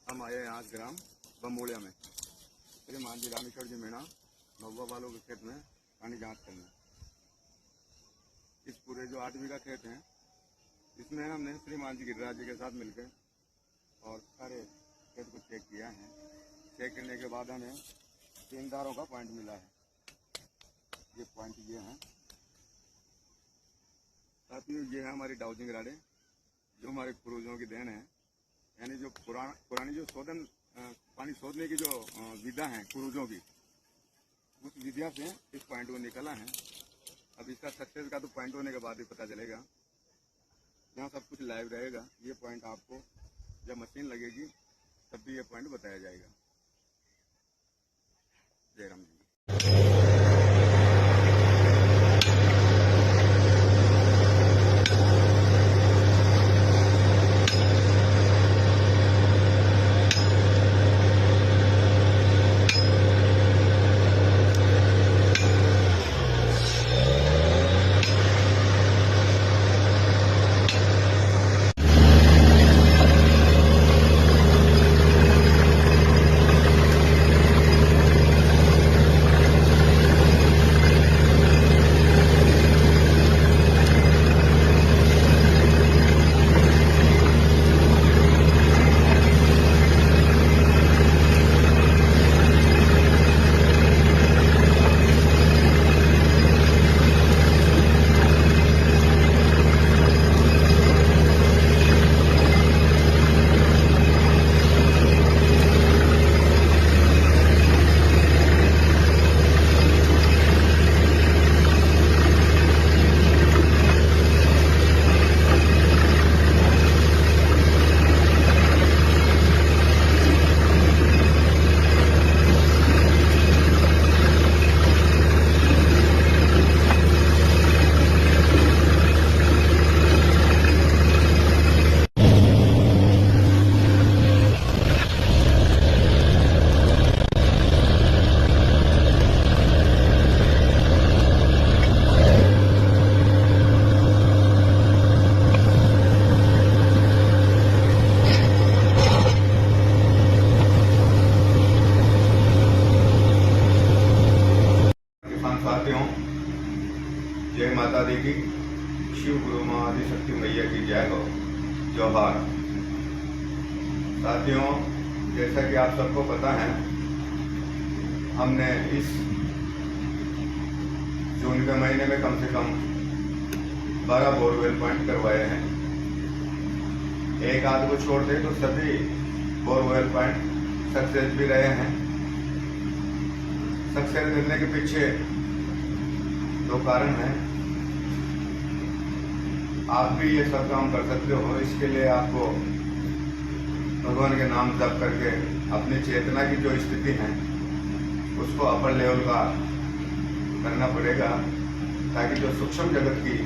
हम आए यहाँ ग्राम बम्बोड़िया में श्री मान जी रामेश्वर जी मीणा महुआ वालों के खेत में पानी जांच करने। इस पूरे जो 8 बीघा खेत हैं इसमें हमने श्री मान जी गिरिराज जी के साथ मिलकर और सारे खेत को चेक किया है। चेक करने के बाद हमें 3 दारों का पॉइंट मिला है। ये पॉइंट ये हैं। साथियों ये है हमारी डाउजिंग राडे जो हमारे पूर्वजों की देन है, यानी जो पुरानी जो शोधन पानी शोधने की जो विधा है पूर्वजों की, उस विधा से इस पॉइंट को निकला है। अब इसका सक्सेस का तो पॉइंट होने के बाद ही पता चलेगा, यहाँ सब कुछ लाइव रहेगा। ये पॉइंट आपको जब मशीन लगेगी तब भी ये पॉइंट बताया जाएगा। जय राम जी। जय माता दी की, शिव गुरु माँ आदि शक्ति मैया की जय हो, जोहार। साथियों, जैसा कि आप सबको पता है, हमने इस जून के महीने में कम से कम 12 बोरवेल पॉइंट करवाए हैं। एक आध को छोड़ दे तो सभी बोरवेल पॉइंट सक्सेस भी रहे हैं। सक्सेस मिलने के पीछे 2 कारण हैं। आप भी ये सब काम कर सकते हो। इसके लिए आपको भगवान के नाम जप करके अपनी चेतना की जो स्थिति है उसको अपर लेवल का करना पड़ेगा, ताकि जो सूक्ष्म जगत की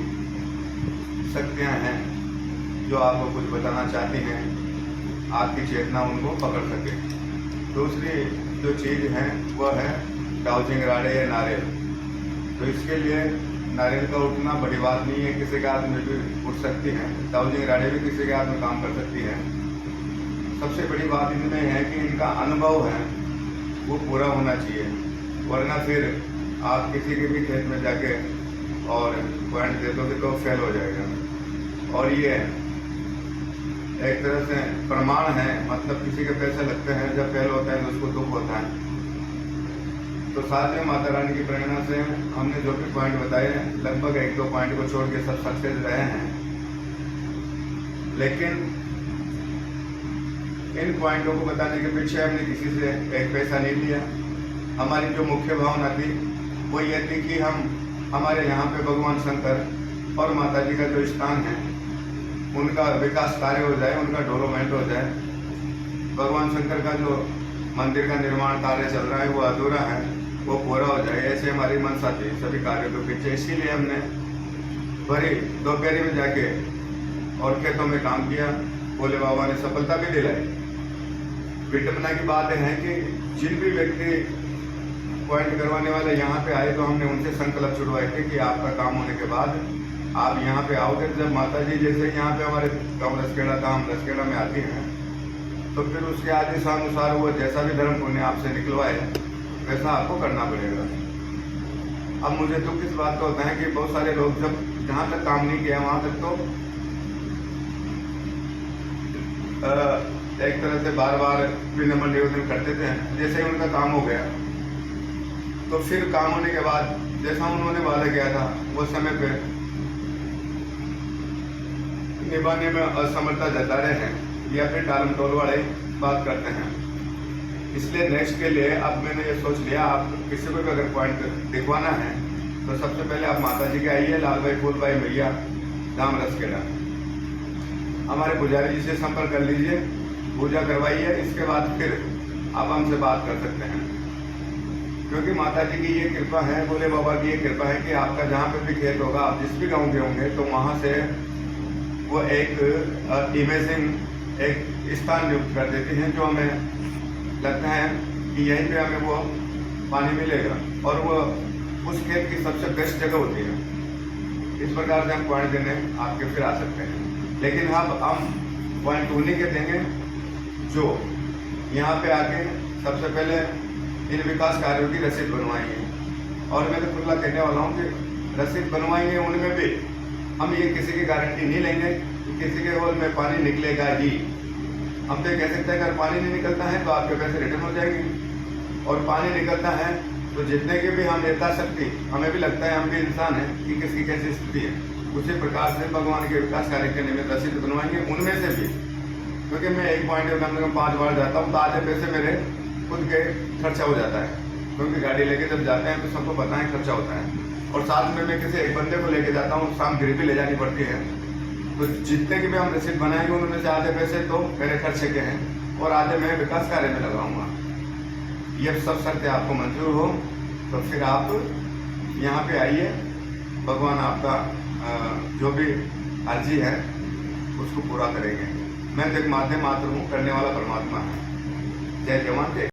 शक्तियाँ हैं जो आपको कुछ बताना चाहती हैं, आपकी चेतना उनको पकड़ सके। दूसरी जो चीज़ है वह है डाउजिंग राडे या नारियल। तो इसके लिए नारियल का उठना बड़ी बात नहीं है, किसी के हाथ में भी उठ सकती है। डाउजिंग राडे भी किसी के हाथ में काम कर सकती है। सबसे बड़ी बात इनमें है कि इनका अनुभव है वो पूरा होना चाहिए, वरना फिर आप किसी के भी खेत में जाके और पॉइंट दे दोगे तो फेल हो जाएगा। और ये एक तरह से प्रमाण है, मतलब किसी के पैसे लगते हैं, जब फेल होता है तो उसको दुख होता है। तो साथ में माता रानी की प्रेरणा से हमने जो भी पॉइंट बताए, लगभग 1-2 पॉइंट को छोड़ के सब सक्सेस रहे हैं। लेकिन इन पॉइंटों को बताने के पीछे हमने किसी से एक पैसा नहीं लिया। हमारी जो मुख्य भावना थी वो ये थी कि हम हमारे यहाँ पे भगवान शंकर और माता जी का जो स्थान है उनका विकास कार्य हो जाए, उनका डेवलपमेंट हो जाए। भगवान शंकर का जो मंदिर का निर्माण कार्य चल रहा है वो अधूरा है, वो पूरा हो जाए, ऐसे हमारी मनसा थी सभी कार्यों के पीछे। इसीलिए हमने भरी दोपहरी में जाके और खेतों में काम किया। भोले बाबा ने सफलता भी दिलाई। विडंबना की बात है कि जिन भी व्यक्ति पॉइंट करवाने वाले यहाँ पे आए तो हमने उनसे संकल्प छुड़वाए थे कि आपका काम होने के बाद आप यहाँ पे आओगे। जब माता जी जैसे यहाँ पे हमारे गाँव रसखेड़ा था, हम रसखेड़ा में आती हैं, तो फिर उसके आदेशानुसार वो जैसा भी धर्म पुण्य आपसे निकलवाए वैसा आपको करना पड़ेगा। अब मुझे दुख इस बात का होता है कि बहुत सारे लोग जब जहाँ तक काम नहीं किया वहाँ तक तो एक तरह से बार बार विनम्र निवेदन करते थे। जैसे ही उनका काम हो गया तो फिर काम होने के बाद जैसा उन्होंने वादा किया था वो समय पे निभाने में असमर्थता जता रहे हैं या फिर टालम टोल वाले बात करते हैं। इसलिए नेक्स्ट के लिए अब मैंने ये सोच लिया, आप किसी को भी अगर पॉइंट दिखवाना है तो सबसे पहले आप माता जी के आइए, लाल भाई फूल भाई मैया धाम रसखेड़ा, हमारे पुजारी जी से संपर्क कर लीजिए, पूजा करवाइए। इसके बाद फिर आप हमसे बात कर सकते हैं, क्योंकि माता जी की ये कृपा है, भोले बाबा की ये कृपा है कि आपका जहाँ पे भी खेत होगा, आप जिस भी गांव के होंगे तो वहाँ से वो एक इमेजिंग एक स्थान नियुक्त कर देती हैं जो हमें लगता है कि यहीं पे हमें वो पानी मिलेगा और वो उस खेत की सबसे बेस्ट जगह होती है। इस प्रकार से हम पॉइंट देने आपके फिर आ सकते हैं। लेकिन अब हम पॉइंट उन्हीं के देंगे जो यहाँ पे आके सबसे पहले इन विकास कार्यों की रसीद बनवाएंगे। और मैं तो खुला कहने वाला हूँ कि रसीद बनवाएंगे उनमें भी हम ये किसी की गारंटी नहीं लेंगे कि किसी के होल में पानी निकलेगा ही। हम तो ये कह सकते हैं अगर पानी नहीं निकलता है तो आपके पैसे रिटर्न हो जाएंगे, और पानी निकलता है तो जितने की भी हम नेता शक्ति, हमें भी लगता है हम भी इंसान हैं कि किसकी कैसी स्थिति है, उसी प्रकार से भगवान के विकास कार्य के निमित्त रसीद बनवाएंगे उनमें से भी। क्योंकि मैं एक पॉइंट कम से कम 5 बार जाता हूँ तो आधे पैसे मेरे खुद के खर्चा हो जाता है, क्योंकि गाड़ी लेके जब जाते हैं तो सबको पता है खर्चा होता है। और साथ में मैं किसी एक बंदे को लेके जाता हूँ, शाम गिर भी ले जानी पड़ती है। तो जितने की भी हम रसीद बनाएंगे उनमें से आधे पैसे तो मेरे खर्चे के हैं और आधे मैं विकास कार्य में लगाऊंगा। ये सब शर्तें आपको मंजूर हो तो फिर आप यहाँ पे आइए, भगवान आपका जो भी अर्जी है उसको पूरा करेंगे। मैं तो एक माध्यम मात्र हूँ, करने वाला परमात्मा है। जय जवान जय